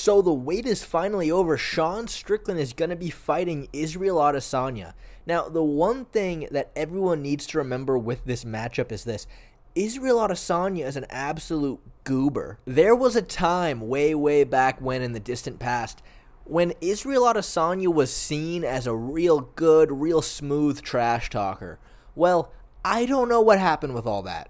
So the wait is finally over. Sean Strickland is going to be fighting Israel Adesanya. Now, the one thing that everyone needs to remember with this matchup is this. Israel Adesanya is an absolute goober. There was a time way back when in the distant past when Israel Adesanya was seen as a real good, real smooth trash talker. Well, I don't know what happened with all that.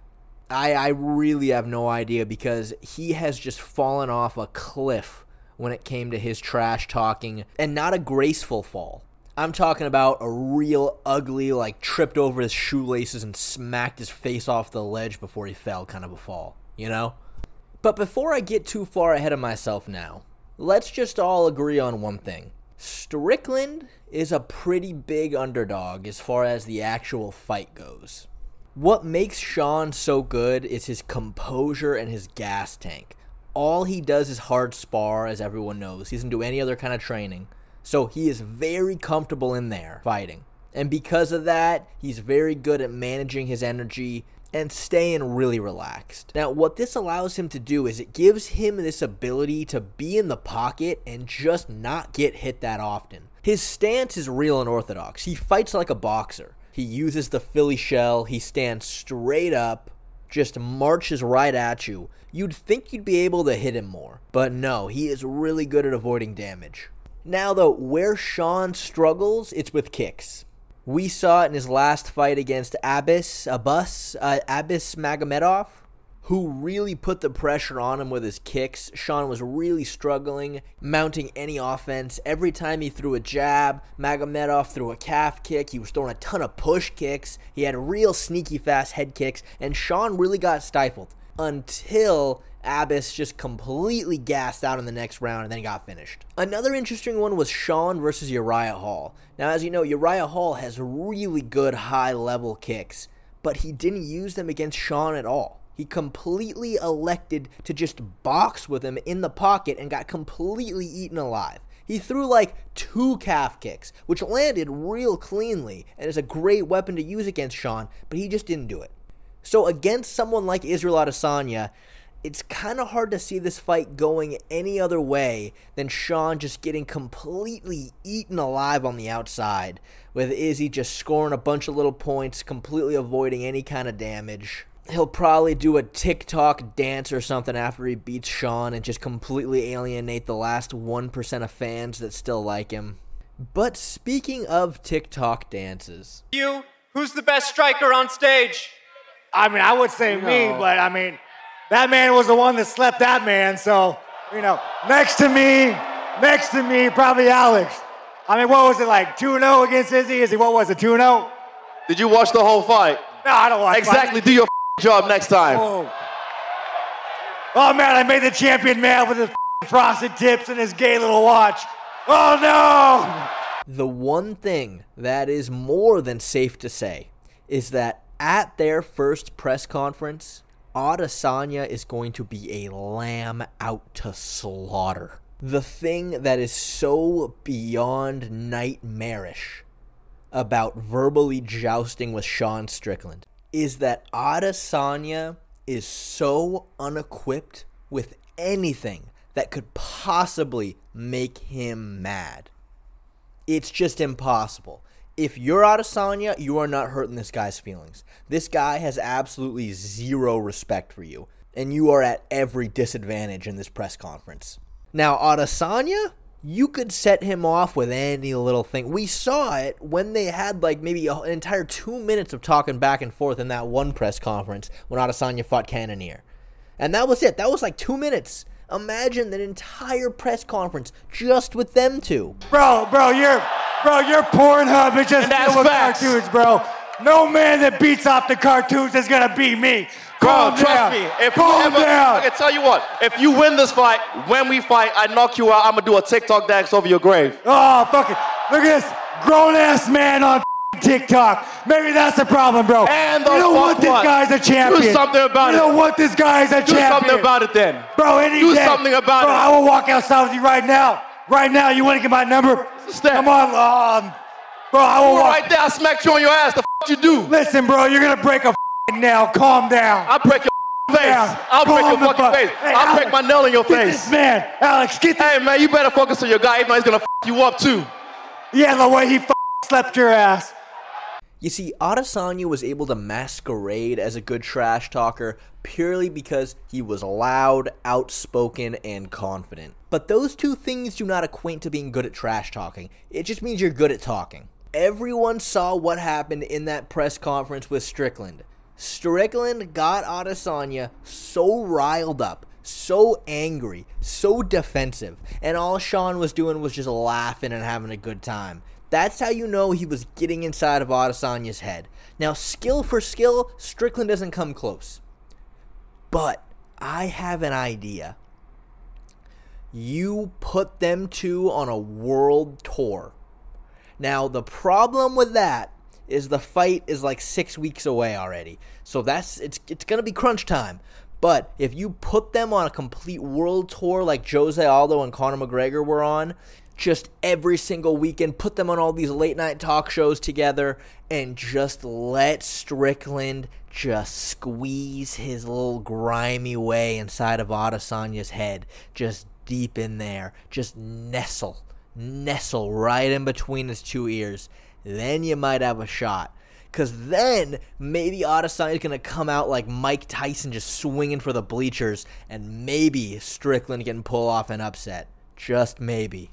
I really have no idea, because he has just fallen off a cliff when it came to his trash talking, and not a graceful fall. I'm talking about a real ugly, like tripped over his shoelaces and smacked his face off the ledge before he fell kind of a fall, you know? But before I get too far ahead of myself now, let's just all agree on one thing. Strickland is a pretty big underdog as far as the actual fight goes. What makes Sean so good is his composure and his gas tank. All he does is hard spar, as everyone knows. He doesn't do any other kind of training. So he is very comfortable in there fighting. And because of that, he's very good at managing his energy and staying really relaxed. Now, what this allows him to do is it gives him this ability to be in the pocket and just not get hit that often. His stance is real unorthodox. He fights like a boxer. He uses the Philly shell. He stands straight up, just marches right at you. You'd think you'd be able to hit him more, but no, he is really good at avoiding damage. Now though, where Sean struggles, it's with kicks. We saw it in his last fight against Abis Magomedov, who really put the pressure on him with his kicks. Sean was really struggling, mounting any offense. Every time he threw a jab, Magomedov threw a calf kick. He was throwing a ton of push kicks. He had real sneaky fast head kicks, and Sean really got stifled until Abis just completely gassed out in the next round and then got finished. Another interesting one was Sean versus Uriah Hall. Now, as you know, Uriah Hall has really good high-level kicks, but he didn't use them against Sean at all. He completely elected to just box with him in the pocket and got completely eaten alive. He threw like 2 calf kicks, which landed real cleanly and is a great weapon to use against Sean, but he just didn't do it. So against someone like Israel Adesanya, it's kind of hard to see this fight going any other way than Sean just getting completely eaten alive on the outside, with Izzy just scoring a bunch of little points, completely avoiding any kind of damage. He'll probably do a TikTok dance or something after he beats Sean and just completely alienate the last 1% of fans that still like him. But speaking of TikTok dances... Who's the best striker on stage? I mean, I would say me, but I mean, that man was the one that slept that man, so, you know, next to me, probably Alex. I mean, what was it, like 2-0 against Izzy? Izzy, what was it, 2-0? Did you watch the whole fight? No, I don't watch Exactly, do your job next time. Oh man, I made the champion man with his frosted tips and his gay little watch. Oh no! The one thing that is more than safe to say is that at their first press conference, Adesanya is going to be a lamb out to slaughter. The thing that is so beyond nightmarish about verbally jousting with Sean Strickland is that Adesanya is so unequipped with anything that could possibly make him mad. It's just impossible. If you're Adesanya, you are not hurting this guy's feelings. This guy has absolutely zero respect for you, and you are at every disadvantage in this press conference. Now, Adesanya, you could set him off with any little thing. We saw it when they had like maybe an entire 2 minutes of talking back and forth in that one press conference when Adesanya fought Cannonier. And that was it. That was like 2 minutes. Imagine that entire press conference just with them two. Bro, your Pornhub is just filled with cartoons, bro. No man that beats off the cartoons is gonna beat me. Bro, trust me. I can tell you what, if you win this fight, when we fight, I knock you out, I'm gonna do a TikTok dance over your grave. Oh, fuck it. Look at this grown-ass man on TikTok. Maybe that's the problem, bro. And you don't want this guy's a champion. Do something about it. You don't want this guy's a champion. Do something about it then. Bro, any Do day. something about bro, it. I will walk outside with you right now. Right now, you want to get my number? Come on, bro, I will walk. Right there, I smacked you on your ass. The f*** you do? Listen, bro, you're gonna break a nail. Calm down. I'll break your I'll break your fucking face. Hey, I'll break my nail in your get face. This man, Alex, get this. Hey, man, you better focus on your guy. If not, he's gonna you up too. Yeah, the way he slept your ass. You see, Adesanya was able to masquerade as a good trash talker purely because he was loud, outspoken, and confident. But those two things do not equate to being good at trash talking. It just means you're good at talking. Everyone saw what happened in that press conference with Strickland. Strickland got Adesanya so riled up, so angry, so defensive, and all Sean was doing was just laughing and having a good time. That's how you know he was getting inside of Adesanya's head. Now, skill for skill, Strickland doesn't come close. But I have an idea. You put them two on a world tour. Now, the problem with that is the fight is like 6 weeks away already. So it's going to be crunch time. But if you put them on a complete world tour like Jose Aldo and Conor McGregor were on, just every single weekend, put them on all these late night talk shows together and just let Strickland just squeeze his little grimy way inside of Adesanya's head, just deep in there, just nestle right in between his two ears, then you might have a shot. Because then maybe Adesanya's going to come out like Mike Tyson just swinging for the bleachers, and maybe Strickland can pull off an upset. Just maybe.